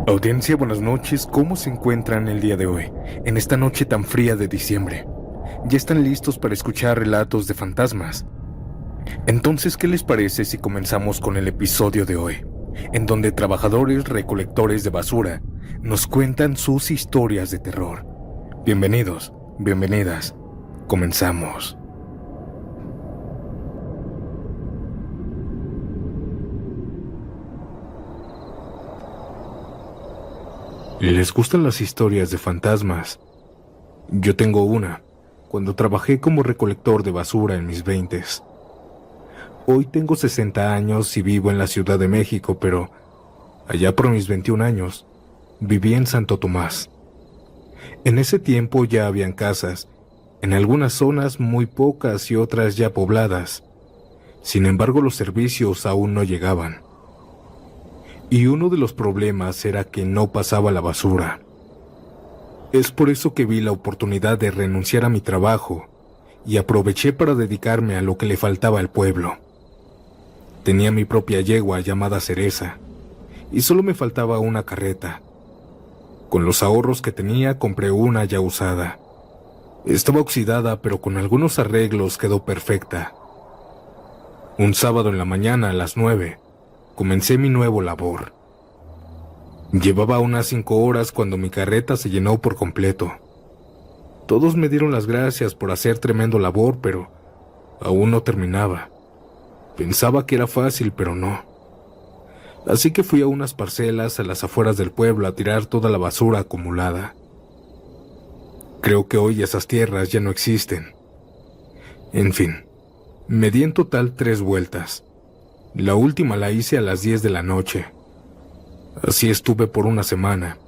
Audiencia, buenas noches. ¿Cómo se encuentran el día de hoy, en esta noche tan fría de diciembre? ¿Ya están listos para escuchar relatos de fantasmas? Entonces, ¿qué les parece si comenzamos con el episodio de hoy, en donde trabajadores recolectores de basura nos cuentan sus historias de terror? Bienvenidos, bienvenidas. Comenzamos. ¿Les gustan las historias de fantasmas? Yo tengo una, cuando trabajé como recolector de basura en mis 20s. Hoy tengo 60 años y vivo en la Ciudad de México, pero allá por mis 21 años, viví en Santo Tomás. En ese tiempo ya habían casas, en algunas zonas muy pocas y otras ya pobladas. Sin embargo, los servicios aún no llegaban. Y uno de los problemas era que no pasaba la basura. Es por eso que vi la oportunidad de renunciar a mi trabajo y aproveché para dedicarme a lo que le faltaba al pueblo. Tenía mi propia yegua llamada Cereza y solo me faltaba una carreta. Con los ahorros que tenía compré una ya usada. Estaba oxidada, pero con algunos arreglos quedó perfecta. Un sábado en la mañana a las 9 comencé mi nuevo labor. Llevaba unas 5 horas cuando mi carreta se llenó por completo. Todos me dieron las gracias por hacer tremendo labor, pero aún no terminaba. Pensaba que era fácil, pero no. Así que fui a unas parcelas a las afueras del pueblo a tirar toda la basura acumulada. Creo que hoy esas tierras ya no existen. En fin, me di en total 3 vueltas. La última la hice a las 10 de la noche. Así estuve por una semana,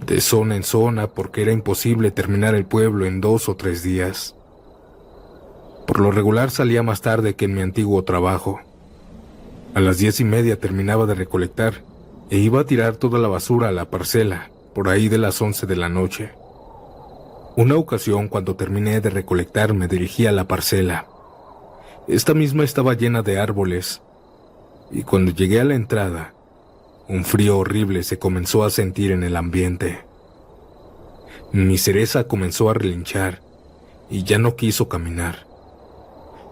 de zona en zona, porque era imposible terminar el pueblo en 2 o 3 días. Por lo regular salía más tarde que en mi antiguo trabajo. A las 10:30 terminaba de recolectar e iba a tirar toda la basura a la parcela, por ahí de las 11 de la noche. Una ocasión, cuando terminé de recolectar, me dirigí a la parcela. Esta misma estaba llena de árboles, y cuando llegué a la entrada, un frío horrible se comenzó a sentir en el ambiente. Mi Cereza comenzó a relinchar y ya no quiso caminar.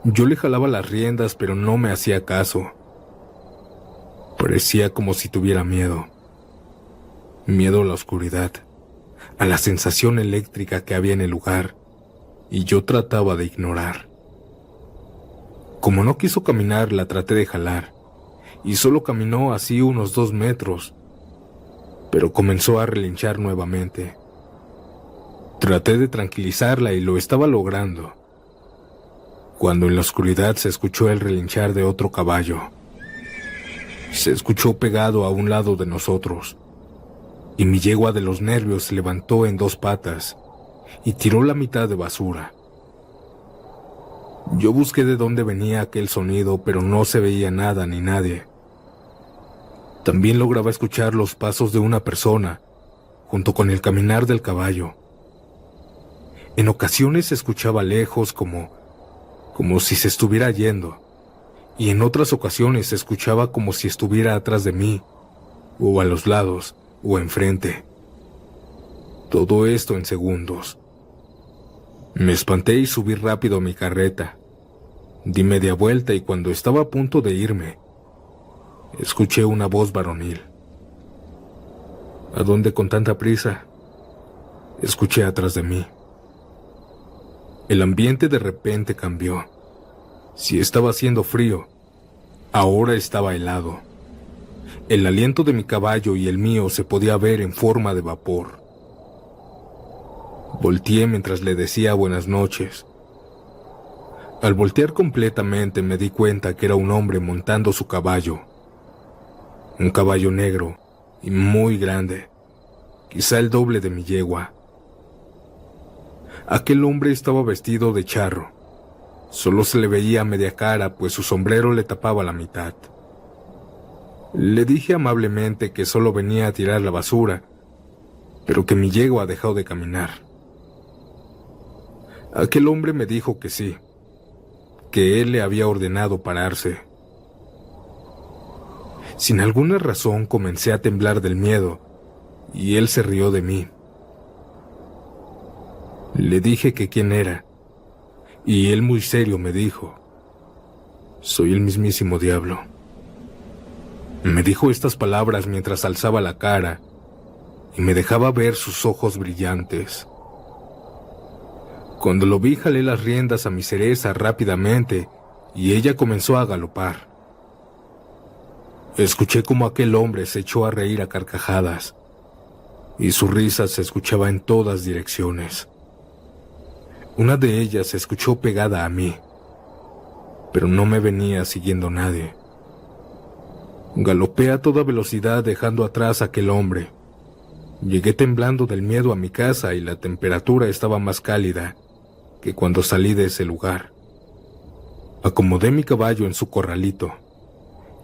Yo le jalaba las riendas, pero no me hacía caso. Parecía como si tuviera miedo. Miedo a la oscuridad, a la sensación eléctrica que había en el lugar, y yo trataba de ignorar. Como no quiso caminar, la traté de jalar, y solo caminó así unos 2 metros, pero comenzó a relinchar nuevamente. Traté de tranquilizarla y lo estaba logrando, cuando en la oscuridad se escuchó el relinchar de otro caballo. Se escuchó pegado a un lado de nosotros, y mi yegua de los nervios se levantó en 2 patas y tiró la mitad de basura. Yo busqué de dónde venía aquel sonido, pero no se veía nada ni nadie. También lograba escuchar los pasos de una persona, junto con el caminar del caballo. En ocasiones se escuchaba lejos, como si se estuviera yendo, y en otras ocasiones se escuchaba como si estuviera atrás de mí, o a los lados, o enfrente. Todo esto en segundos. Me espanté y subí rápido a mi carreta. Di media vuelta y cuando estaba a punto de irme, escuché una voz varonil. ¿A dónde con tanta prisa?, escuché atrás de mí. El ambiente de repente cambió. Si estaba haciendo frío, ahora estaba helado. El aliento de mi caballo y el mío se podía ver en forma de vapor. Volteé mientras le decía buenas noches. Al voltear completamente me di cuenta que era un hombre montando su caballo. Un caballo negro y muy grande, quizá el doble de mi yegua. Aquel hombre estaba vestido de charro. Solo se le veía media cara, pues su sombrero le tapaba la mitad. Le dije amablemente que solo venía a tirar la basura, pero que mi yegua ha dejado de caminar. Aquel hombre me dijo que sí, que él le había ordenado pararse. Sin alguna razón comencé a temblar del miedo y él se rió de mí. Le dije que quién era y él muy serio me dijo: soy el mismísimo diablo. Me dijo estas palabras mientras alzaba la cara y me dejaba ver sus ojos brillantes. Cuando lo vi, jalé las riendas a mi cereza rápidamente y ella comenzó a galopar. Escuché cómo aquel hombre se echó a reír a carcajadas y su risa se escuchaba en todas direcciones. Una de ellas se escuchó pegada a mí, pero no me venía siguiendo nadie. Galopé a toda velocidad dejando atrás a aquel hombre. Llegué temblando del miedo a mi casa y la temperatura estaba más cálida que cuando salí de ese lugar. Acomodé mi caballo en su corralito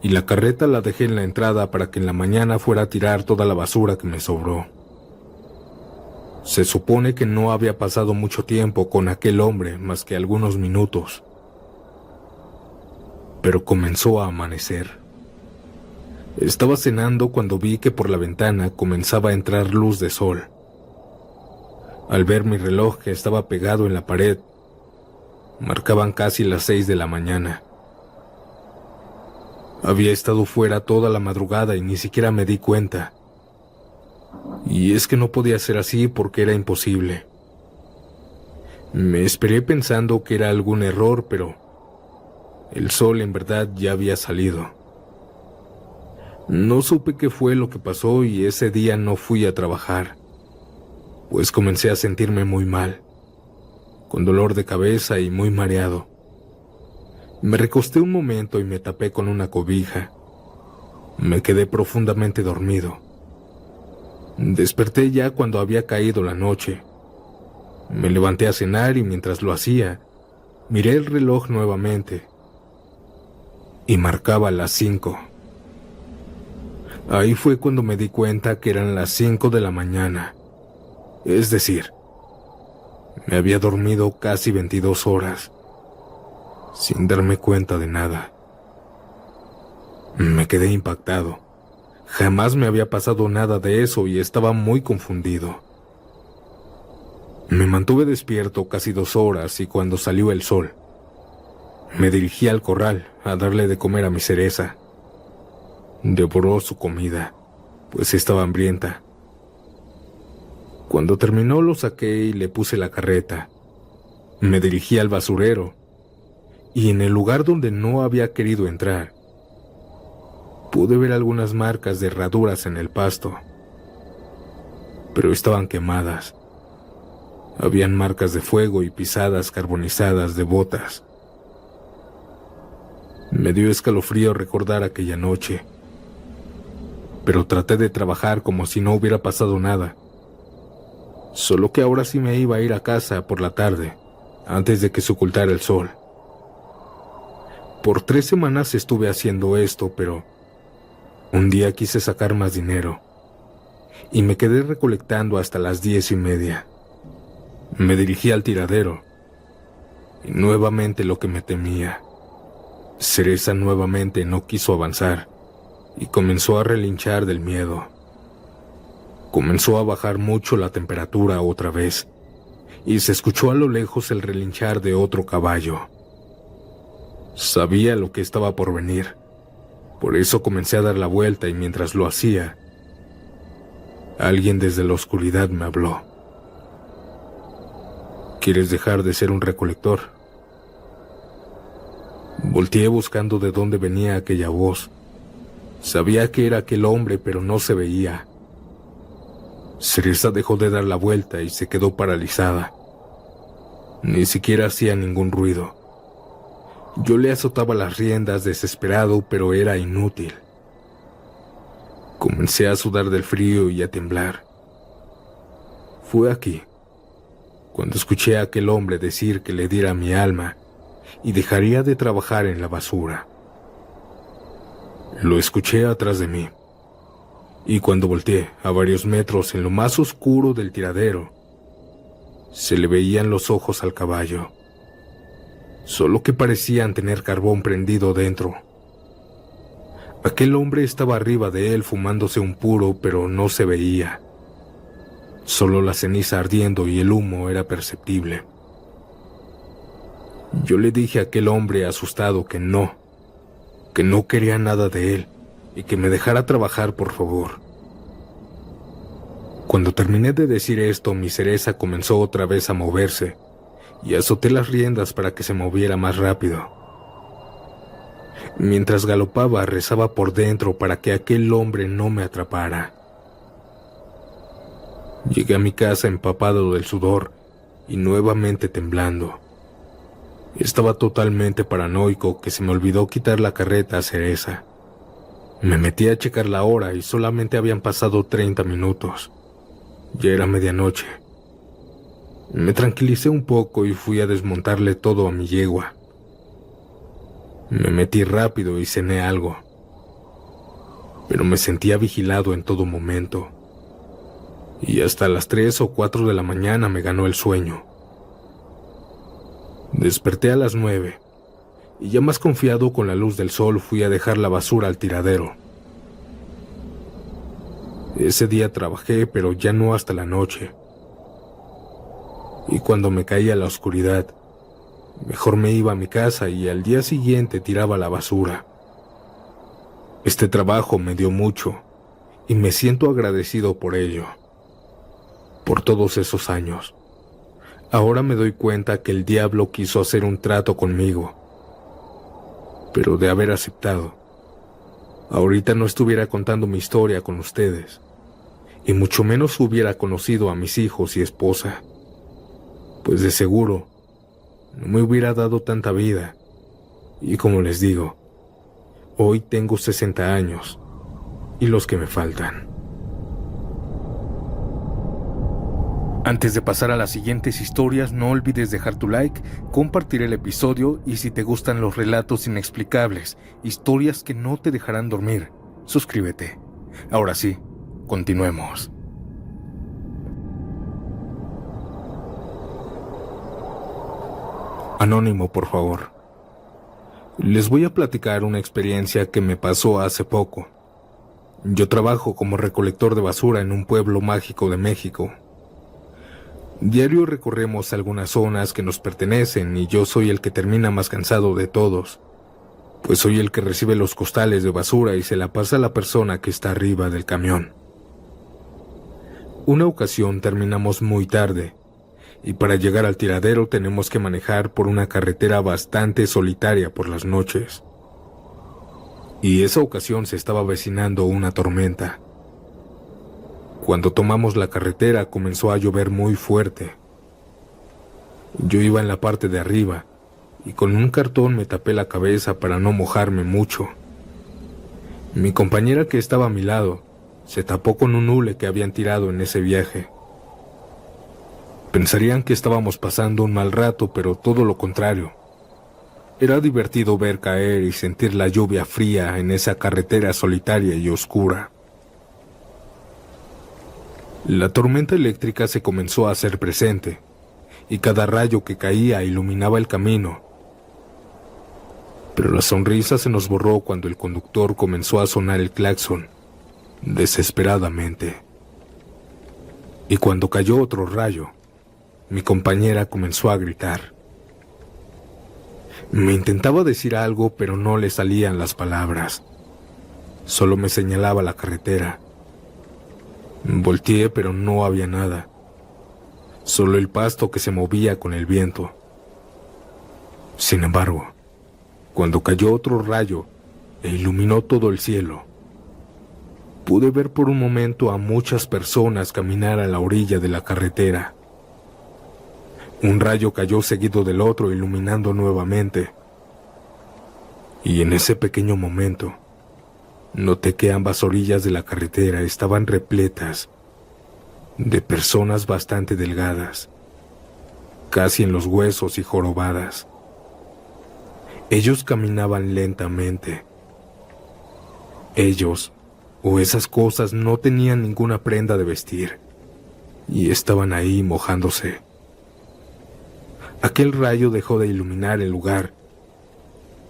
y la carreta la dejé en la entrada para que en la mañana fuera a tirar toda la basura que me sobró. Se supone que no había pasado mucho tiempo con aquel hombre más que algunos minutos, pero comenzó a amanecer. Estaba cenando cuando vi que por la ventana comenzaba a entrar luz de sol. Al ver mi reloj que estaba pegado en la pared, marcaban casi las 6 de la mañana. Había estado fuera toda la madrugada y ni siquiera me di cuenta. Y es que no podía ser así porque era imposible. Me esperé pensando que era algún error, pero el sol en verdad ya había salido. No supe qué fue lo que pasó y ese día no fui a trabajar, pues comencé a sentirme muy mal, con dolor de cabeza y muy mareado. Me recosté un momento y me tapé con una cobija. Me quedé profundamente dormido. Desperté ya cuando había caído la noche. Me levanté a cenar y mientras lo hacía, miré el reloj nuevamente y marcaba las 5. Ahí fue cuando me di cuenta que eran las 5 de la mañana. Es decir, me había dormido casi 22 horas, sin darme cuenta de nada. Me quedé impactado. Jamás me había pasado nada de eso y estaba muy confundido. Me mantuve despierto casi 2 horas y cuando salió el sol, me dirigí al corral a darle de comer a mi cereza. Devoró su comida, pues estaba hambrienta. Cuando terminó lo saqué y le puse la carreta. Me dirigí al basurero y en el lugar donde no había querido entrar, pude ver algunas marcas de herraduras en el pasto, pero estaban quemadas. Habían marcas de fuego y pisadas carbonizadas de botas. Me dio escalofrío recordar aquella noche, pero traté de trabajar como si no hubiera pasado nada. Solo que ahora sí me iba a ir a casa por la tarde, antes de que se ocultara el sol. Por 3 semanas estuve haciendo esto, pero un día quise sacar más dinero y me quedé recolectando hasta las 10:30. Me dirigí al tiradero y nuevamente lo que me temía. Cereza nuevamente no quiso avanzar y comenzó a relinchar del miedo. Comenzó a bajar mucho la temperatura otra vez y se escuchó a lo lejos el relinchar de otro caballo. Sabía lo que estaba por venir. Por eso comencé a dar la vuelta y mientras lo hacía, alguien desde la oscuridad me habló. ¿Quieres dejar de ser un recolector? Volteé buscando de dónde venía aquella voz. Sabía que era aquel hombre, pero no se veía. Cereza dejó de dar la vuelta y se quedó paralizada. Ni siquiera hacía ningún ruido. Yo le azotaba las riendas desesperado, pero era inútil. Comencé a sudar del frío y a temblar. Fue aquí, cuando escuché a aquel hombre decir que le diera mi alma y dejaría de trabajar en la basura. Lo escuché atrás de mí, y cuando volteé a varios metros en lo más oscuro del tiradero, se le veían los ojos al caballo, solo que parecían tener carbón prendido dentro. Aquel hombre estaba arriba de él fumándose un puro, pero no se veía. Solo la ceniza ardiendo y el humo era perceptible. Yo le dije a aquel hombre asustado que no quería nada de él y que me dejara trabajar, por favor. Cuando terminé de decir esto, mi cereza comenzó otra vez a moverse y azoté las riendas para que se moviera más rápido. Mientras galopaba, rezaba por dentro para que aquel hombre no me atrapara. Llegué a mi casa empapado del sudor y nuevamente temblando. Estaba totalmente paranoico que se me olvidó quitar la carreta a Cereza. Me metí a checar la hora y solamente habían pasado 30 minutos. Ya era medianoche. Me tranquilicé un poco y fui a desmontarle todo a mi yegua. Me metí rápido y cené algo, pero me sentía vigilado en todo momento. Y hasta las 3 o 4 de la mañana me ganó el sueño. Desperté a las 9 y ya más confiado con la luz del sol fui a dejar la basura al tiradero. Ese día trabajé, pero ya no hasta la noche. Y cuando me caía la oscuridad, mejor me iba a mi casa y al día siguiente tiraba la basura. Este trabajo me dio mucho y me siento agradecido por ello, por todos esos años. Ahora me doy cuenta que el diablo quiso hacer un trato conmigo, pero de haber aceptado, ahorita no estuviera contando mi historia con ustedes, y mucho menos hubiera conocido a mis hijos y esposa, pues de seguro no me hubiera dado tanta vida. Y como les digo, hoy tengo 60 años y los que me faltan. Antes de pasar a las siguientes historias, no olvides dejar tu like, compartir el episodio y si te gustan los relatos inexplicables, historias que no te dejarán dormir, suscríbete. Ahora sí, continuemos. Anónimo, por favor. Les voy a platicar una experiencia que me pasó hace poco. Yo trabajo como recolector de basura en un pueblo mágico de México. Diario recorremos algunas zonas que nos pertenecen y yo soy el que termina más cansado de todos, pues soy el que recibe los costales de basura y se la pasa a la persona que está arriba del camión. Una ocasión terminamos muy tarde y para llegar al tiradero tenemos que manejar por una carretera bastante solitaria por las noches. Y esa ocasión se estaba avecinando una tormenta. Cuando tomamos la carretera comenzó a llover muy fuerte. Yo iba en la parte de arriba y con un cartón me tapé la cabeza para no mojarme mucho. Mi compañera que estaba a mi lado se tapó con un hule que habían tirado en ese viaje. Pensarían que estábamos pasando un mal rato, pero todo lo contrario. Era divertido ver caer y sentir la lluvia fría en esa carretera solitaria y oscura. La tormenta eléctrica se comenzó a hacer presente, y cada rayo que caía iluminaba el camino. Pero la sonrisa se nos borró cuando el conductor comenzó a sonar el claxon, desesperadamente. Y cuando cayó otro rayo, mi compañera comenzó a gritar. Me intentaba decir algo, pero no le salían las palabras. Solo me señalaba la carretera. Volteé, pero no había nada. Solo el pasto que se movía con el viento. Sin embargo, cuando cayó otro rayo e iluminó todo el cielo, pude ver por un momento a muchas personas caminar a la orilla de la carretera. Un rayo cayó seguido del otro, iluminando nuevamente. Y en ese pequeño momento, noté que ambas orillas de la carretera estaban repletas de personas bastante delgadas, casi en los huesos y jorobadas. Ellos caminaban lentamente. Ellos, o esas cosas, no tenían ninguna prenda de vestir, y estaban ahí mojándose. Aquel rayo dejó de iluminar el lugar,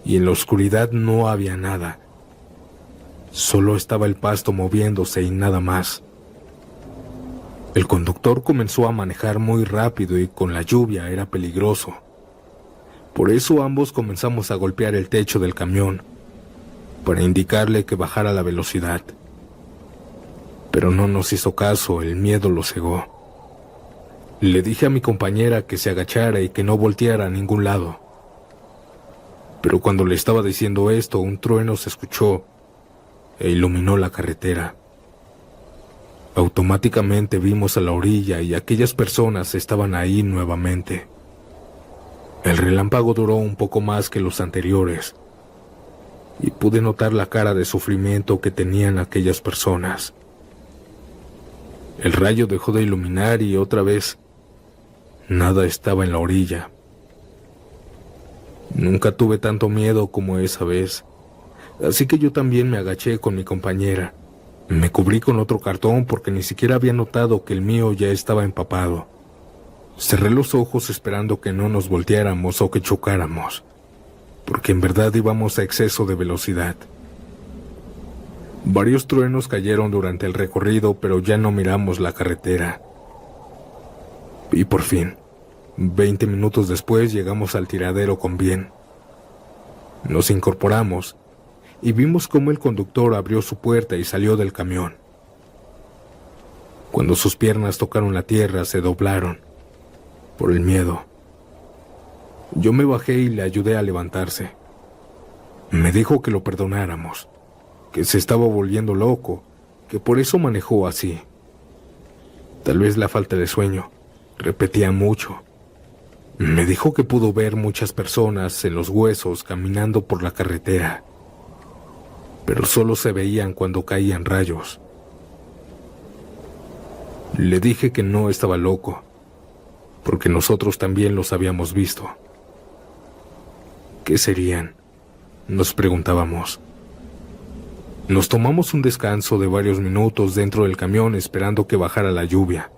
y en la oscuridad no había nada. Solo estaba el pasto moviéndose y nada más. El conductor comenzó a manejar muy rápido y con la lluvia era peligroso. Por eso ambos comenzamos a golpear el techo del camión para indicarle que bajara la velocidad. Pero no nos hizo caso, el miedo lo cegó. Le dije a mi compañera que se agachara y que no volteara a ningún lado. Pero cuando le estaba diciendo esto, un trueno se escuchó e iluminó la carretera. Automáticamente vimos a la orilla y aquellas personas estaban ahí nuevamente. El relámpago duró un poco más que los anteriores y pude notar la cara de sufrimiento que tenían aquellas personas. El rayo dejó de iluminar y otra vez nada estaba en la orilla. Nunca tuve tanto miedo como esa vez, así que yo también me agaché con mi compañera. Me cubrí con otro cartón porque ni siquiera había notado que el mío ya estaba empapado. Cerré los ojos esperando que no nos volteáramos o que chocáramos, porque en verdad íbamos a exceso de velocidad. Varios truenos cayeron durante el recorrido, pero ya no miramos la carretera. Y por fin, 20 minutos después llegamos al tiradero con bien. Nos incorporamos y vimos cómo el conductor abrió su puerta y salió del camión. Cuando sus piernas tocaron la tierra, se doblaron por el miedo. Yo me bajé y le ayudé a levantarse. Me dijo que lo perdonáramos, que se estaba volviendo loco, que por eso manejó así. Tal vez la falta de sueño, repetía mucho. Me dijo que pudo ver muchas personas en los huesos caminando por la carretera, pero solo se veían cuando caían rayos. Le dije que no estaba loco, porque nosotros también los habíamos visto. ¿Qué serían?, nos preguntábamos. Nos tomamos un descanso de varios minutos dentro del camión esperando que bajara la lluvia.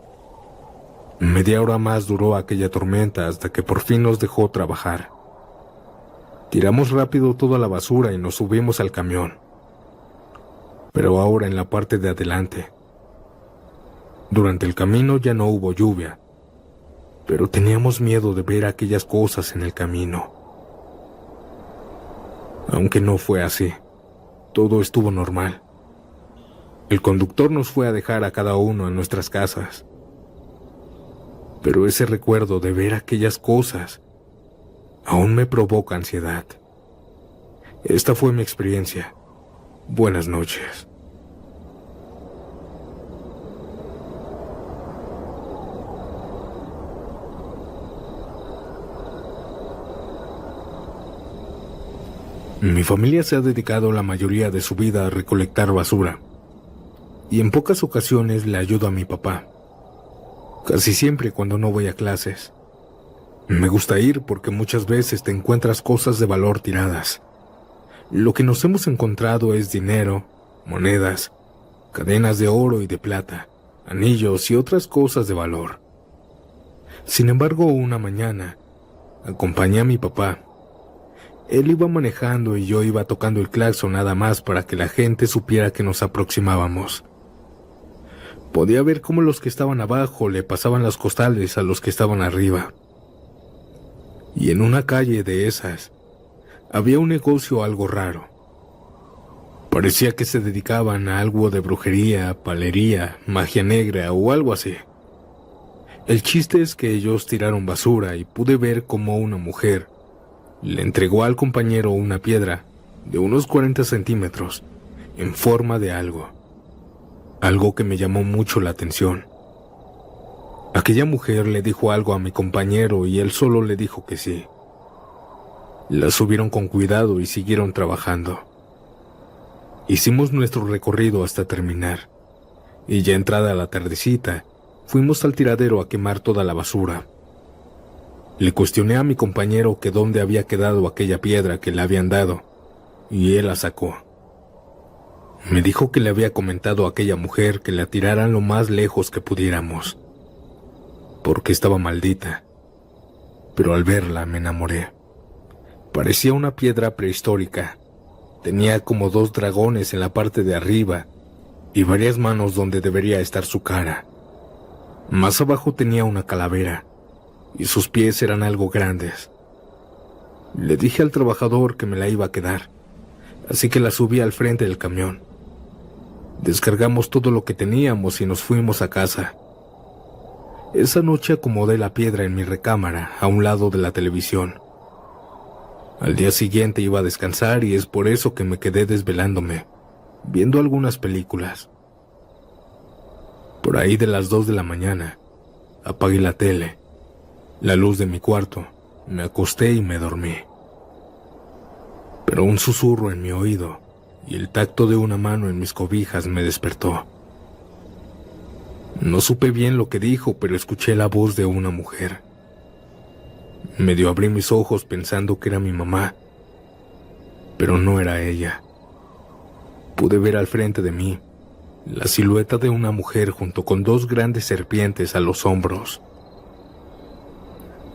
Media hora más duró aquella tormenta hasta que por fin nos dejó trabajar. Tiramos rápido toda la basura y nos subimos al camión, pero ahora en la parte de adelante. Durante el camino ya no hubo lluvia, pero teníamos miedo de ver aquellas cosas en el camino. Aunque no fue así, todo estuvo normal. El conductor nos fue a dejar a cada uno en nuestras casas. Pero ese recuerdo de ver aquellas cosas aún me provoca ansiedad. Esta fue mi experiencia. Buenas noches. Mi familia se ha dedicado la mayoría de su vida a recolectar basura, y en pocas ocasiones le ayudo a mi papá. Casi siempre cuando no voy a clases. Me gusta ir porque muchas veces te encuentras cosas de valor tiradas. Lo que nos hemos encontrado es dinero, monedas, cadenas de oro y de plata, anillos y otras cosas de valor. Sin embargo, una mañana, acompañé a mi papá. Él iba manejando y yo iba tocando el claxon nada más para que la gente supiera que nos aproximábamos. Podía ver cómo los que estaban abajo le pasaban las costales a los que estaban arriba. Y en una calle de esas, había un negocio algo raro. Parecía que se dedicaban a algo de brujería, palería, magia negra o algo así. El chiste es que ellos tiraron basura y pude ver cómo una mujer le entregó al compañero una piedra de unos 40 centímetros en forma de algo. Algo que me llamó mucho la atención. Aquella mujer le dijo algo a mi compañero y él solo le dijo que sí. La subieron con cuidado y siguieron trabajando. Hicimos nuestro recorrido hasta terminar, y ya entrada la tardecita, fuimos al tiradero a quemar toda la basura. Le cuestioné a mi compañero que dónde había quedado aquella piedra que le habían dado, y él la sacó. Me dijo que le había comentado a aquella mujer que la tiraran lo más lejos que pudiéramos, porque estaba maldita. Pero al verla me enamoré. Parecía una piedra prehistórica, Tenía como 2 dragones en la parte de arriba y varias manos donde debería estar su cara. Más abajo tenía una calavera y sus pies eran algo grandes. Le dije al trabajador que me la iba a quedar, así que la subí al frente del camión. Descargamos todo lo que teníamos y nos fuimos a casa. Esa noche acomodé la piedra en mi recámara, a un lado de la televisión. Al día siguiente iba a descansar y es por eso que me quedé desvelándome, viendo algunas películas. Por ahí de las 2 de la mañana, apagué la tele, la luz de mi cuarto, me acosté y me dormí. Pero un susurro en mi oído y el tacto de una mano en mis cobijas me despertó. No supe bien lo que dijo, pero escuché la voz de una mujer. Medio abrí mis ojos pensando que era mi mamá, pero no era ella. Pude ver al frente de mí la silueta de una mujer junto con 2 grandes serpientes a los hombros.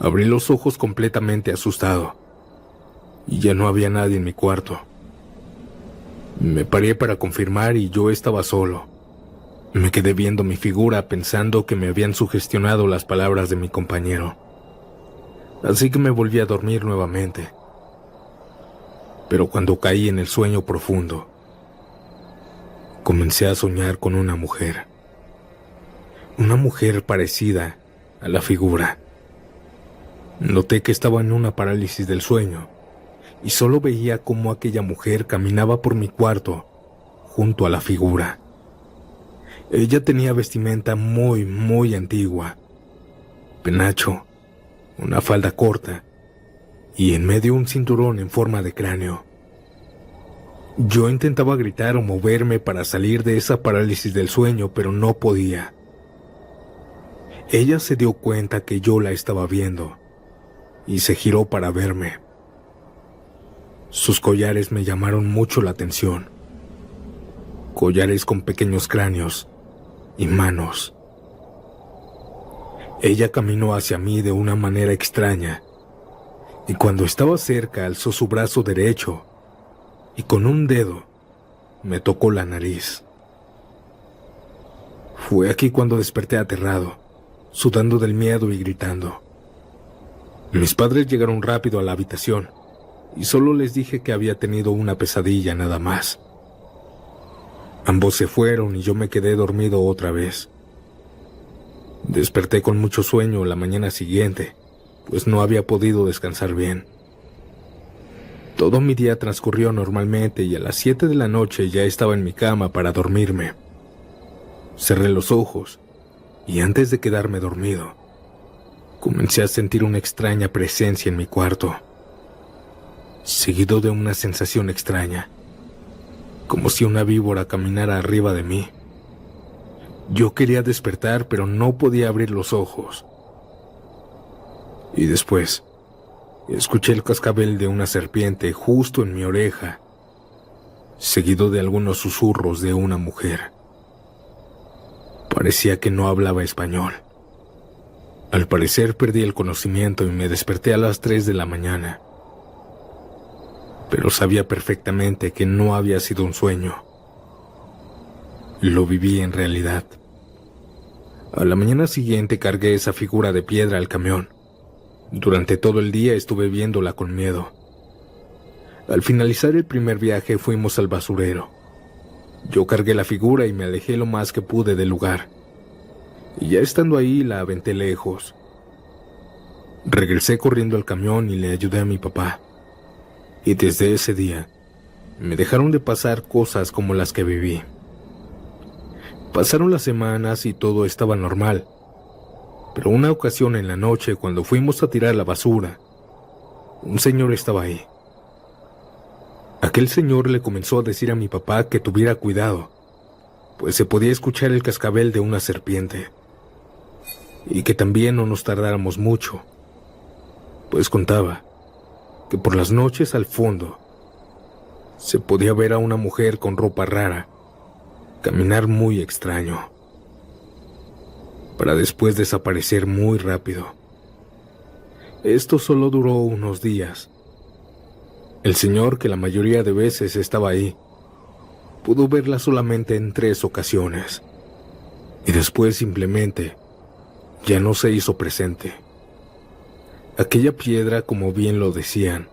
Abrí los ojos completamente asustado y ya no había nadie en mi cuarto. Me paré para confirmar y yo estaba solo. Me quedé viendo mi figura pensando que me habían sugestionado las palabras de mi compañero. Así que me volví a dormir nuevamente. Pero cuando caí en el sueño profundo, comencé a soñar con una mujer. Una mujer parecida a la figura. Noté que estaba en una parálisis del sueño y solo veía cómo aquella mujer caminaba por mi cuarto junto a la figura. Ella tenía vestimenta muy antigua, penacho, una falda corta y en medio un cinturón en forma de cráneo. Yo intentaba gritar o moverme para salir de esa parálisis del sueño, pero no podía. Ella se dio cuenta que yo la estaba viendo y se giró para verme. Sus collares me llamaron mucho la atención. Collares con pequeños cráneos y manos. Ella caminó hacia mí de una manera extraña y cuando estaba cerca alzó su brazo derecho y con un dedo me tocó la nariz. Fue aquí cuando desperté aterrado, sudando del miedo y gritando. Mis padres llegaron rápido a la habitación y solo les dije que había tenido una pesadilla nada más. Ambos se fueron y yo me quedé dormido otra vez. Desperté con mucho sueño la mañana siguiente, pues no había podido descansar bien. Todo mi día transcurrió normalmente y a las 7 de la noche ya estaba en mi cama para dormirme. Cerré los ojos y antes de quedarme dormido, comencé a sentir una extraña presencia en mi cuarto, seguido de una sensación extraña, como si una víbora caminara arriba de mí. Yo quería despertar, pero no podía abrir los ojos. Y después, escuché el cascabel de una serpiente justo en mi oreja, seguido de algunos susurros de una mujer. Parecía que no hablaba español. Al parecer perdí el conocimiento y me desperté a las 3 de la mañana. Pero sabía perfectamente que no había sido un sueño. Lo viví en realidad. A la mañana siguiente cargué esa figura de piedra al camión. Durante todo el día estuve viéndola con miedo. Al finalizar el primer viaje fuimos al basurero. Yo cargué la figura y me alejé lo más que pude del lugar. Y ya estando ahí la aventé lejos. Regresé corriendo al camión y le ayudé a mi papá. Y desde ese día me dejaron de pasar cosas como las que viví. Pasaron las semanas y todo estaba normal. Pero una ocasión en la noche, cuando fuimos a tirar la basura, un señor estaba ahí. Aquel señor le comenzó a decir a mi papá que tuviera cuidado, pues se podía escuchar el cascabel de una serpiente. Y que también no nos tardáramos mucho, pues contaba que por las noches al fondo se podía ver a una mujer con ropa rara caminar muy extraño, para después desaparecer muy rápido. Esto solo duró unos días, El señor, que la mayoría de veces estaba ahí, pudo verla solamente en 3 ocasiones, y después simplemente ya no se hizo presente. Aquella piedra, como bien lo decían,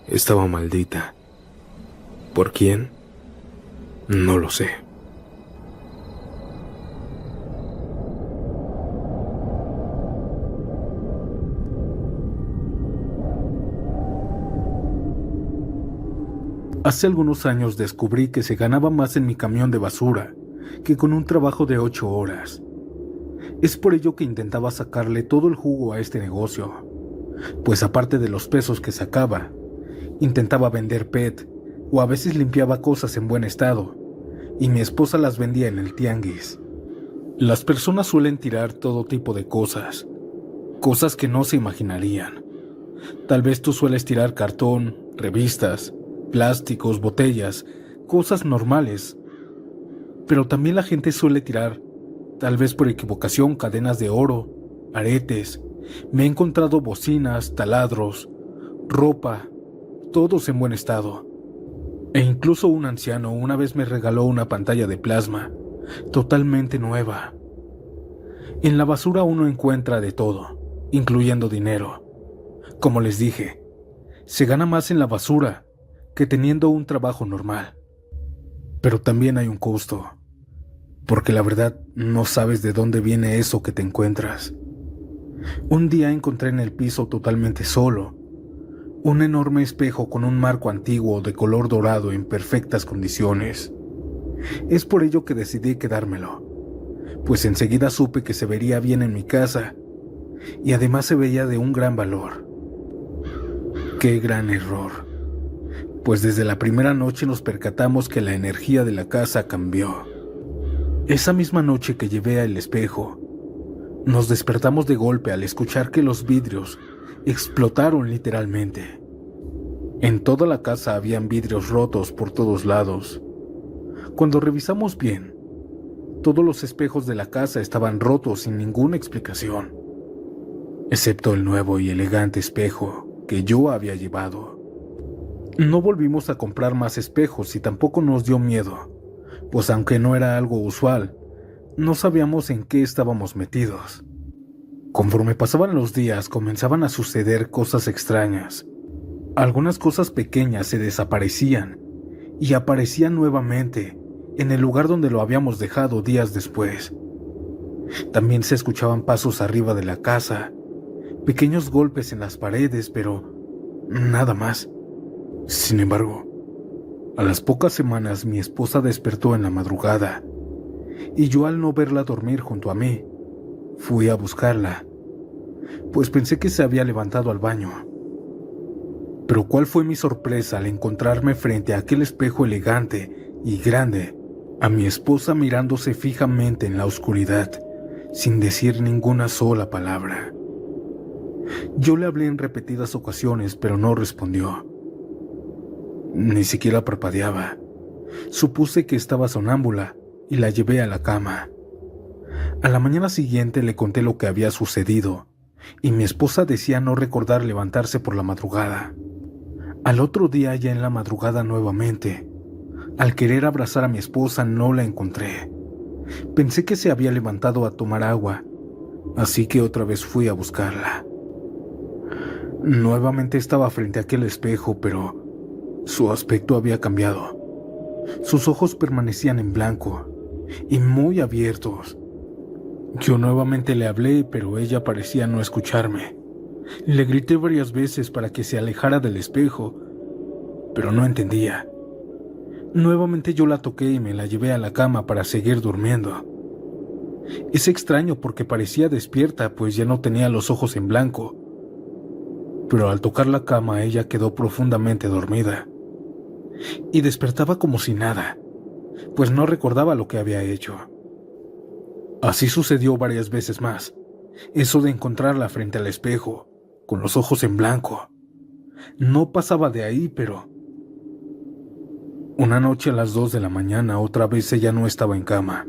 estaba maldita. ¿Por quién? No lo sé. Hace algunos años descubrí que se ganaba más en mi camión de basura que con un trabajo de 8 horas. Es por ello que intentaba sacarle todo el jugo a este negocio, pues aparte de los pesos que sacaba, intentaba vender PET o a veces limpiaba cosas en buen estado y mi esposa las vendía en el tianguis. Las personas suelen tirar todo tipo de cosas que no se imaginarían. Tal vez tú sueles tirar cartón, revistas, plásticos, botellas, cosas normales. Pero también la gente suele tirar, tal vez por equivocación, cadenas de oro, aretes. Me he encontrado bocinas, taladros, ropa, todos en buen estado. E incluso un anciano una vez me regaló una pantalla de plasma, totalmente nueva. En la basura uno encuentra de todo, incluyendo dinero. Como les dije, se gana más en la basura que teniendo un trabajo normal. Pero también hay un costo, porque la verdad no sabes de dónde viene eso que te encuentras. Un día encontré en el piso totalmente solo un enorme espejo con un marco antiguo de color dorado en perfectas condiciones. Es por ello que decidí quedármelo, pues enseguida supe que se vería bien en mi casa y además se veía de un gran valor. ¡Qué gran error! Pues desde la primera noche nos percatamos que la energía de la casa cambió. Esa misma noche que llevé al espejo, nos despertamos de golpe al escuchar que los vidrios explotaron literalmente. En toda la casa habían vidrios rotos por todos lados. Cuando revisamos bien, todos los espejos de la casa estaban rotos sin ninguna explicación, excepto el nuevo y elegante espejo que yo había llevado. No volvimos a comprar más espejos y tampoco nos dio miedo, pues aunque no era algo usual, no sabíamos en qué estábamos metidos. Conforme pasaban los días, comenzaban a suceder cosas extrañas. Algunas cosas pequeñas se desaparecían y aparecían nuevamente en el lugar donde lo habíamos dejado días después. También se escuchaban pasos arriba de la casa, pequeños golpes en las paredes, pero nada más. Sin embargo, a las pocas semanas mi esposa despertó en la madrugada y yo, al no verla dormir junto a mí, fui a buscarla, pues pensé que se había levantado al baño. Pero cuál fue mi sorpresa al encontrarme frente a aquel espejo elegante y grande, a mi esposa mirándose fijamente en la oscuridad, sin decir ninguna sola palabra. Yo le hablé en repetidas ocasiones, pero no respondió. Ni siquiera parpadeaba. Supuse que estaba sonámbula y la llevé a la cama. A la mañana siguiente le conté lo que había sucedido y mi esposa decía no recordar levantarse por la madrugada. Al otro día, ya en la madrugada nuevamente, al querer abrazar a mi esposa no la encontré. Pensé que se había levantado a tomar agua, así que otra vez fui a buscarla. Nuevamente estaba frente a aquel espejo, pero su aspecto había cambiado. Sus ojos permanecían en blanco y muy abiertos. Yo nuevamente le hablé, pero ella parecía no escucharme. Le grité varias veces para que se alejara del espejo, pero no entendía. Nuevamente yo la toqué y me la llevé a la cama para seguir durmiendo. Es extraño porque parecía despierta, pues ya no tenía los ojos en blanco. Pero al tocar la cama ella quedó profundamente dormida. Y despertaba como si nada, pues no recordaba lo que había hecho. Así sucedió varias veces más. Eso de encontrarla frente al espejo, con los ojos en blanco. No pasaba de ahí, pero... Una noche a las 2 de la mañana otra vez ella no estaba en cama.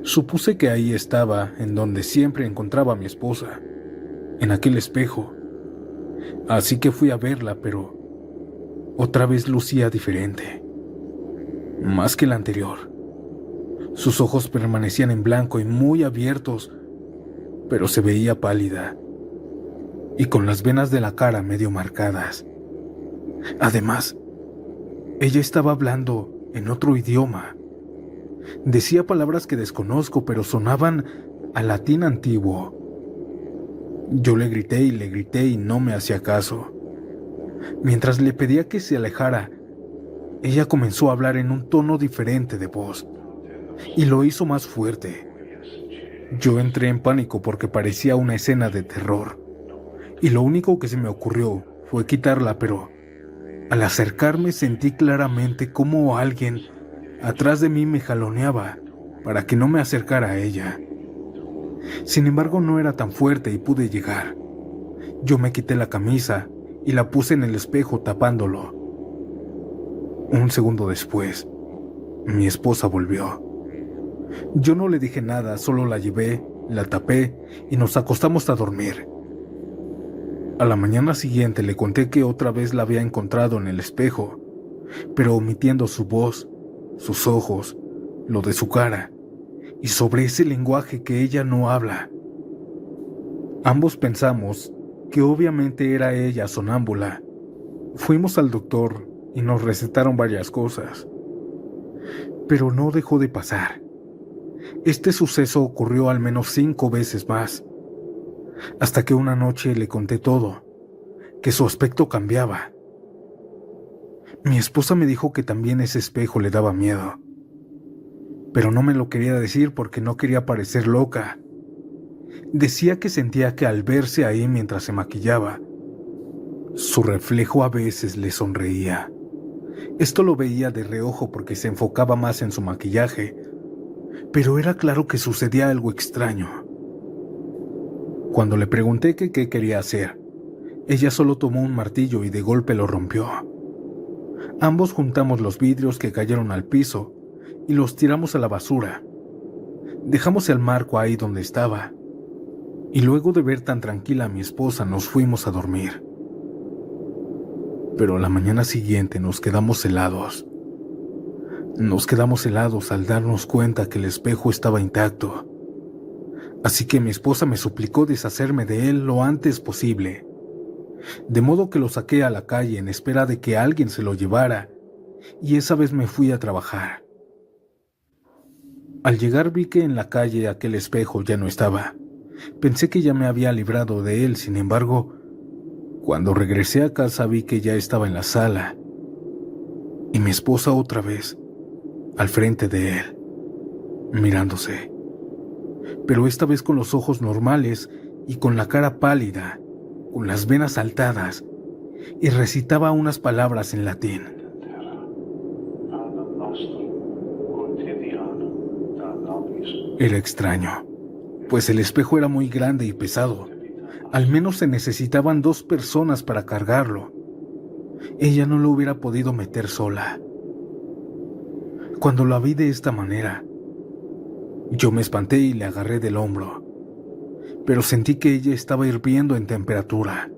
Supuse que ahí estaba, en donde siempre encontraba a mi esposa, en aquel espejo. Así que fui a verla, pero Otra vez lucía diferente, más que la anterior. Sus ojos permanecían en blanco y muy abiertos, pero se veía pálida y con las venas de la cara medio marcadas. Además, ella estaba hablando en otro idioma. Decía palabras que desconozco, pero sonaban a latín antiguo. Yo le grité y no me hacía caso. Mientras le pedía que se alejara, ella comenzó a hablar en un tono diferente de voz, y lo hizo más fuerte. Yo entré en pánico porque parecía una escena de terror, y lo único que se me ocurrió fue quitarla, pero al acercarme sentí claramente cómo alguien atrás de mí me jaloneaba para que no me acercara a ella. Sin embargo, no era tan fuerte y pude llegar. Yo me quité la camisa y la puse en el espejo tapándolo. Un segundo después, mi esposa volvió. Yo no le dije nada, solo la llevé, la tapé y nos acostamos a dormir. A la mañana siguiente le conté que otra vez la había encontrado en el espejo, pero omitiendo su voz, sus ojos, lo de su cara, y sobre ese lenguaje que ella no habla. Ambos pensamos que obviamente era ella sonámbula. Fuimos al doctor y nos recetaron varias cosas, pero no dejó de pasar. Este suceso ocurrió al menos 5 veces más, hasta que una noche le conté todo, que su aspecto cambiaba. Mi esposa me dijo que también ese espejo le daba miedo, pero no me lo quería decir porque no quería parecer loca. Decía que sentía que al verse ahí mientras se maquillaba, su reflejo a veces le sonreía. Esto lo veía de reojo porque se enfocaba más en su maquillaje, pero era claro que sucedía algo extraño. Cuando le pregunté que qué quería hacer, ella solo tomó un martillo y de golpe lo rompió. Ambos juntamos los vidrios que cayeron al piso y los tiramos a la basura. Dejamos el marco ahí donde estaba, y luego de ver tan tranquila a mi esposa nos fuimos a dormir. Pero a la mañana siguiente nos quedamos helados. Nos quedamos helados al darnos cuenta que el espejo estaba intacto. Así que mi esposa me suplicó deshacerme de él lo antes posible, de modo que lo saqué a la calle en espera de que alguien se lo llevara, y esa vez me fui a trabajar. Al llegar vi que en la calle aquel espejo ya no estaba. Pensé que ya me había librado de él, sin embargo, cuando regresé a casa vi que ya estaba en la sala, y mi esposa otra vez, al frente de él, mirándose, pero esta vez con los ojos normales y con la cara pálida, con las venas saltadas, y recitaba unas palabras en latín. Era extraño, pues el espejo era muy grande y pesado. Al menos se necesitaban 2 personas para cargarlo. Ella no lo hubiera podido meter sola. Cuando la vi de esta manera, yo me espanté y le agarré del hombro, pero sentí que ella estaba hirviendo en temperatura.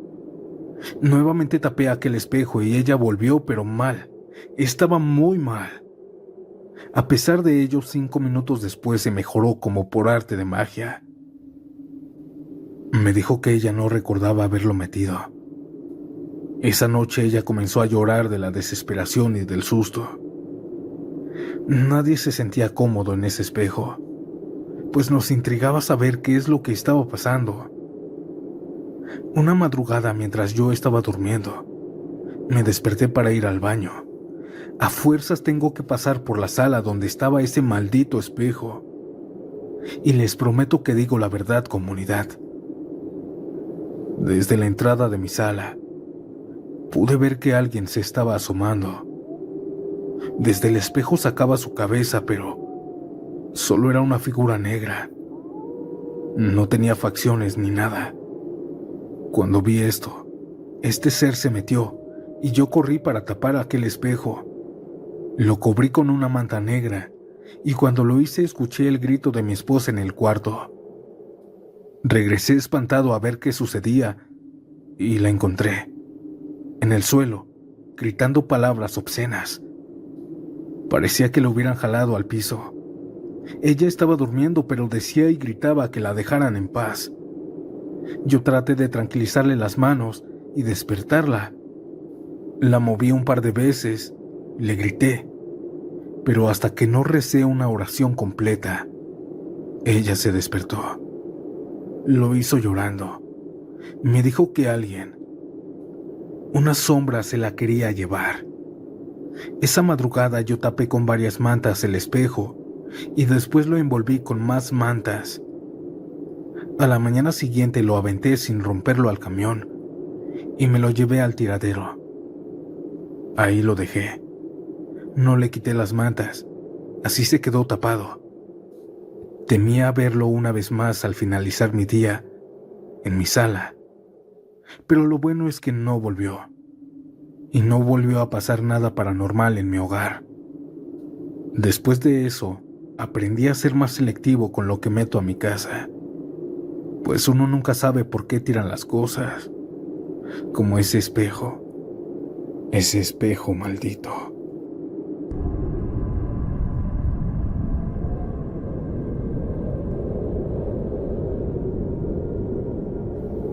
Nuevamente tapé aquel espejo y ella volvió, pero mal. Estaba muy mal. A pesar de ello, 5 minutos después se mejoró como por arte de magia. Me dijo que ella no recordaba haberlo metido. Esa noche ella comenzó a llorar de la desesperación y del susto. Nadie se sentía cómodo en ese espejo, pues nos intrigaba saber qué es lo que estaba pasando. Una madrugada, mientras yo estaba durmiendo, me desperté para ir al baño. A fuerzas tengo que pasar por la sala donde estaba ese maldito espejo. Y les prometo que digo la verdad, comunidad. Desde la entrada de mi sala, pude ver que alguien se estaba asomando. Desde el espejo sacaba su cabeza, pero solo era una figura negra. No tenía facciones ni nada. Cuando vi esto, este ser se metió y yo corrí para tapar aquel espejo. Lo cubrí con una manta negra y cuando lo hice escuché el grito de mi esposa en el cuarto. Regresé espantado a ver qué sucedía y la encontré en el suelo, gritando palabras obscenas. Parecía que la hubieran jalado al piso. Ella estaba durmiendo, pero decía y gritaba que la dejaran en paz. Yo traté de tranquilizarle las manos y despertarla. La moví un par de veces, le grité, pero hasta que no recé una oración completa, ella se despertó. Lo hizo llorando. Me dijo que alguien, una sombra, se la quería llevar. Esa madrugada yo tapé con varias mantas el espejo y después lo envolví con más mantas. A la mañana siguiente lo aventé sin romperlo al camión y me lo llevé al tiradero. Ahí lo dejé. No le quité las mantas, así se quedó tapado. Temía verlo una vez más al finalizar mi día en mi sala, pero lo bueno es que no volvió, y no volvió a pasar nada paranormal en mi hogar. Después de eso, aprendí a ser más selectivo con lo que meto a mi casa, pues uno nunca sabe por qué tiran las cosas, como ese espejo maldito.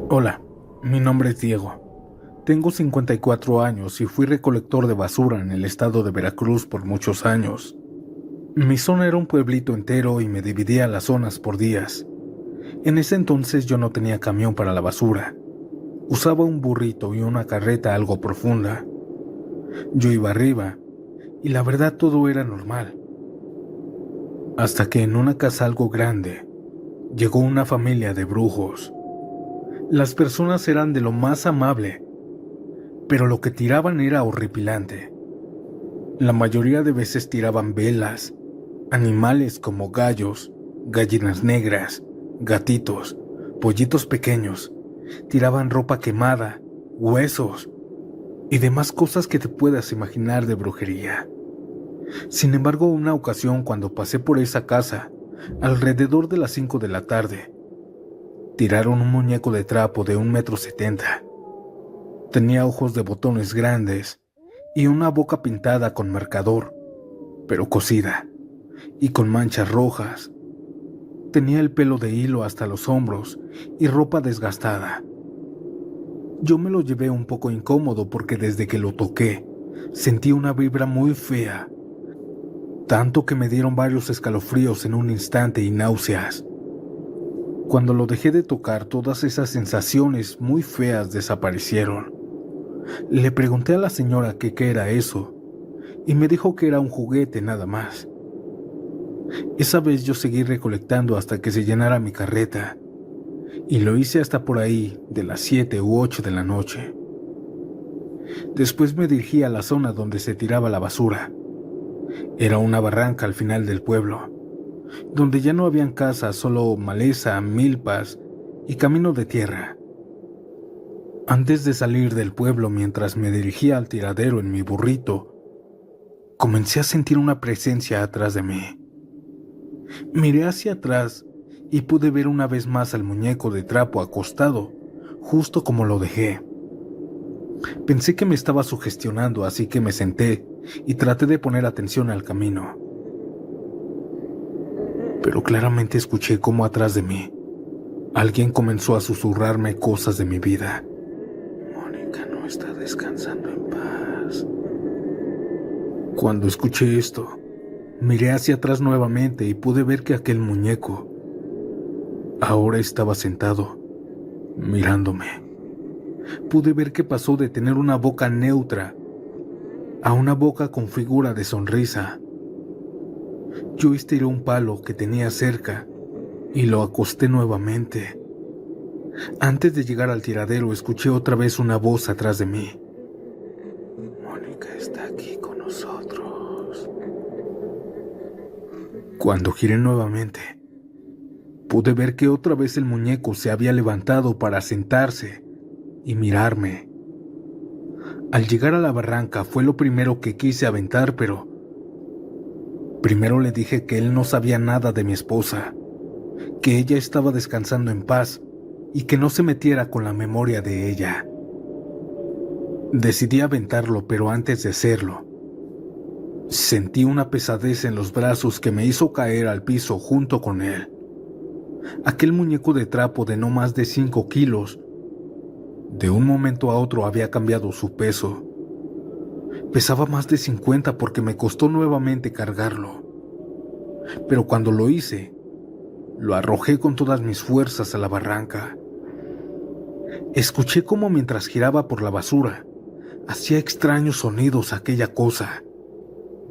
Hola, mi nombre es Diego. Tengo 54 años y fui recolector de basura en el estado de Veracruz por muchos años. Mi zona era un pueblito entero y me dividía las zonas por días. En ese entonces yo no tenía camión para la basura. Usaba un burrito y una carreta algo profunda. Yo iba arriba y la verdad todo era normal. Hasta que en una casa algo grande llegó una familia de brujos. Las personas eran de lo más amable, pero lo que tiraban era horripilante. La mayoría de veces tiraban velas, animales como gallos, gallinas negras, gatitos, pollitos pequeños. Tiraban ropa quemada, huesos y demás cosas que te puedas imaginar de brujería. Sin embargo, una ocasión cuando pasé por esa casa, alrededor de las 5 de la tarde, tiraron un muñeco de trapo de 1,70 m. Tenía ojos de botones grandes y una boca pintada con marcador, pero cosida, y con manchas rojas. Tenía el pelo de hilo hasta los hombros y ropa desgastada. Yo me lo llevé un poco incómodo porque desde que lo toqué, sentí una vibra muy fea, tanto que me dieron varios escalofríos en un instante y náuseas. Cuando lo dejé de tocar, todas esas sensaciones muy feas desaparecieron. Le pregunté a la señora qué era eso, y me dijo que era un juguete nada más. Esa vez yo seguí recolectando hasta que se llenara mi carreta, y lo hice hasta por ahí de las 7 u 8 de la noche. Después me dirigí a la zona donde se tiraba la basura. Era una barranca al final del pueblo, donde ya no habían casas, solo maleza, milpas y camino de tierra. Antes de salir del pueblo, mientras me dirigía al tiradero en mi burrito, comencé a sentir una presencia atrás de mí. Miré hacia atrás y pude ver una vez más al muñeco de trapo acostado, justo como lo dejé. Pensé que me estaba sugestionando, así que me senté y traté de poner atención al camino. Pero claramente escuché cómo atrás de mí alguien comenzó a susurrarme cosas de mi vida. Mónica no está descansando en paz. Cuando escuché esto, miré hacia atrás nuevamente y pude ver que aquel muñeco ahora estaba sentado, mirándome. Pude ver que pasó de tener una boca neutra a una boca con figura de sonrisa. Yo estiré un palo que tenía cerca y lo acosté nuevamente. Antes de llegar al tiradero, escuché otra vez una voz atrás de mí. Mónica está aquí con nosotros. Cuando giré nuevamente, pude ver que otra vez el muñeco se había levantado para sentarse y mirarme. Al llegar a la barranca fue lo primero que quise aventar, pero primero le dije que él no sabía nada de mi esposa, que ella estaba descansando en paz y que no se metiera con la memoria de ella. Decidí aventarlo, pero antes de hacerlo, sentí una pesadez en los brazos que me hizo caer al piso junto con él. Aquel muñeco de trapo de no más de 5 kilos, de un momento a otro había cambiado su peso. Pesaba más de 50 porque me costó nuevamente cargarlo. Pero cuando lo hice, lo arrojé con todas mis fuerzas a la barranca. Escuché cómo mientras giraba por la basura, hacía extraños sonidos aquella cosa.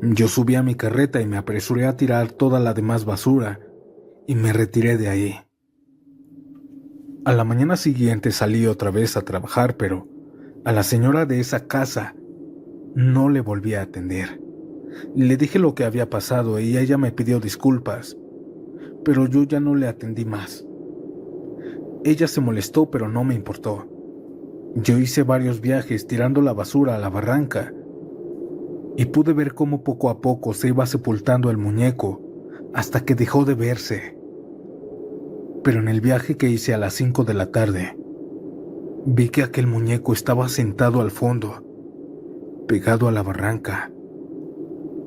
Yo subí a mi carreta y me apresuré a tirar toda la demás basura y me retiré de ahí. A la mañana siguiente salí otra vez a trabajar, pero a la señora de esa casa no le volví a atender. Le dije lo que había pasado y ella me pidió disculpas, pero yo ya no le atendí más. Ella se molestó, pero no me importó. Yo hice varios viajes tirando la basura a la barranca y pude ver cómo poco a poco se iba sepultando el muñeco hasta que dejó de verse. Pero en el viaje que hice a las 5 de la tarde, vi que aquel muñeco estaba sentado al fondo, pegado a la barranca.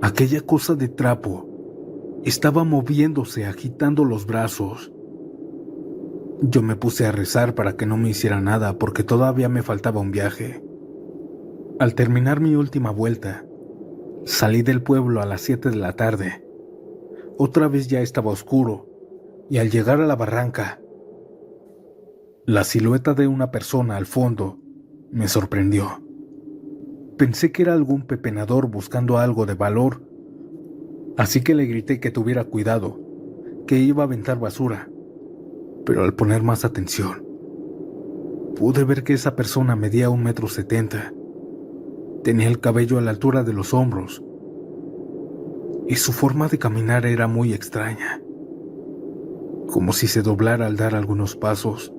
Aquella cosa de trapo estaba moviéndose, agitando los brazos. Yo me puse a rezar para que no me hiciera nada porque todavía me faltaba un viaje. Al terminar mi última vuelta, salí del pueblo a las 7 de la tarde. Otra vez ya estaba oscuro y al llegar a la barranca, la silueta de una persona al fondo me sorprendió. Pensé que era algún pepenador buscando algo de valor, así que le grité que tuviera cuidado, que iba a aventar basura. Pero al poner más atención, pude ver que esa persona medía 1,70 m. Tenía el cabello a la altura de los hombros y su forma de caminar era muy extraña, como si se doblara al dar algunos pasos,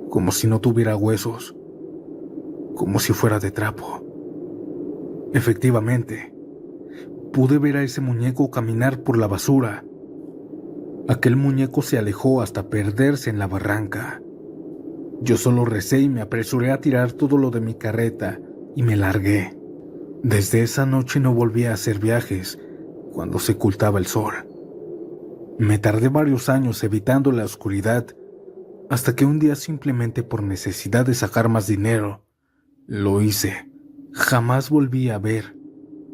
como si no tuviera huesos, como si fuera de trapo. Efectivamente, pude ver a ese muñeco caminar por la basura. Aquel muñeco se alejó hasta perderse en la barranca. Yo solo recé y me apresuré a tirar todo lo de mi carreta y me largué. Desde esa noche no volví a hacer viajes cuando se ocultaba el sol. Me tardé varios años evitando la oscuridad, hasta que un día, simplemente por necesidad de sacar más dinero, lo hice. Jamás volví a ver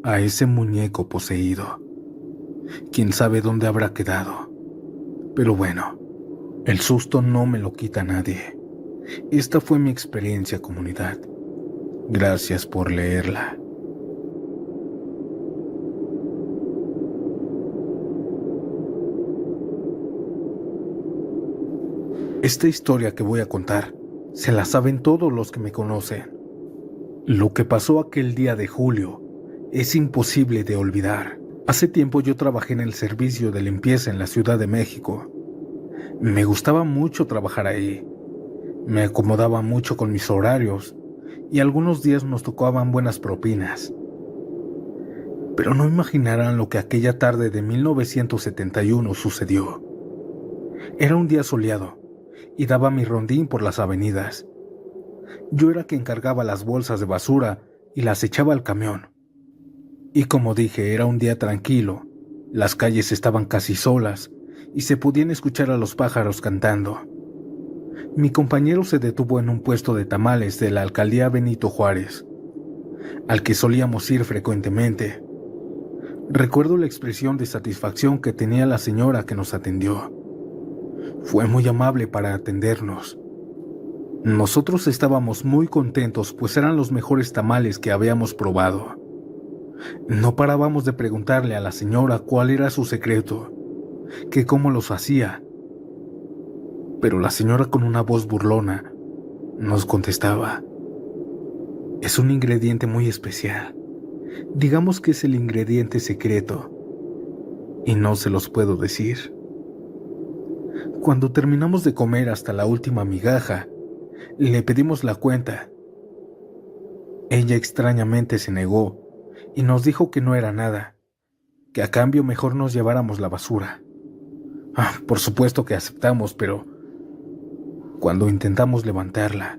a ese muñeco poseído. Quién sabe dónde habrá quedado. Pero bueno, el susto no me lo quita nadie. Esta fue mi experiencia, comunidad. Gracias por leerla. Esta historia que voy a contar se la saben todos los que me conocen. Lo que pasó aquel día de julio es imposible de olvidar. Hace tiempo yo trabajé en el servicio de limpieza en la Ciudad de México. Me gustaba mucho trabajar ahí. Me acomodaba mucho con mis horarios y algunos días nos tocaban buenas propinas. Pero no imaginarán lo que aquella tarde de 1971 sucedió. Era un día soleado y daba mi rondín por las avenidas. Yo era quien cargaba las bolsas de basura y las echaba al camión. Y como dije, era un día tranquilo, las calles estaban casi solas y se podían escuchar a los pájaros cantando. Mi compañero se detuvo en un puesto de tamales de la alcaldía Benito Juárez, al que solíamos ir frecuentemente. Recuerdo la expresión de satisfacción que tenía la señora que nos atendió. Fue muy amable para atendernos. Nosotros estábamos muy contentos, pues eran los mejores tamales que habíamos probado. No parábamos de preguntarle a la señora cuál era su secreto, que cómo los hacía. Pero la señora, con una voz burlona, nos contestaba: es un ingrediente muy especial. Digamos que es el ingrediente secreto, y no se los puedo decir. Cuando terminamos de comer hasta la última migaja, le pedimos la cuenta. Ella extrañamente se negó y nos dijo que no era nada, que a cambio mejor nos lleváramos la basura. Por supuesto que aceptamos, pero cuando intentamos levantarla,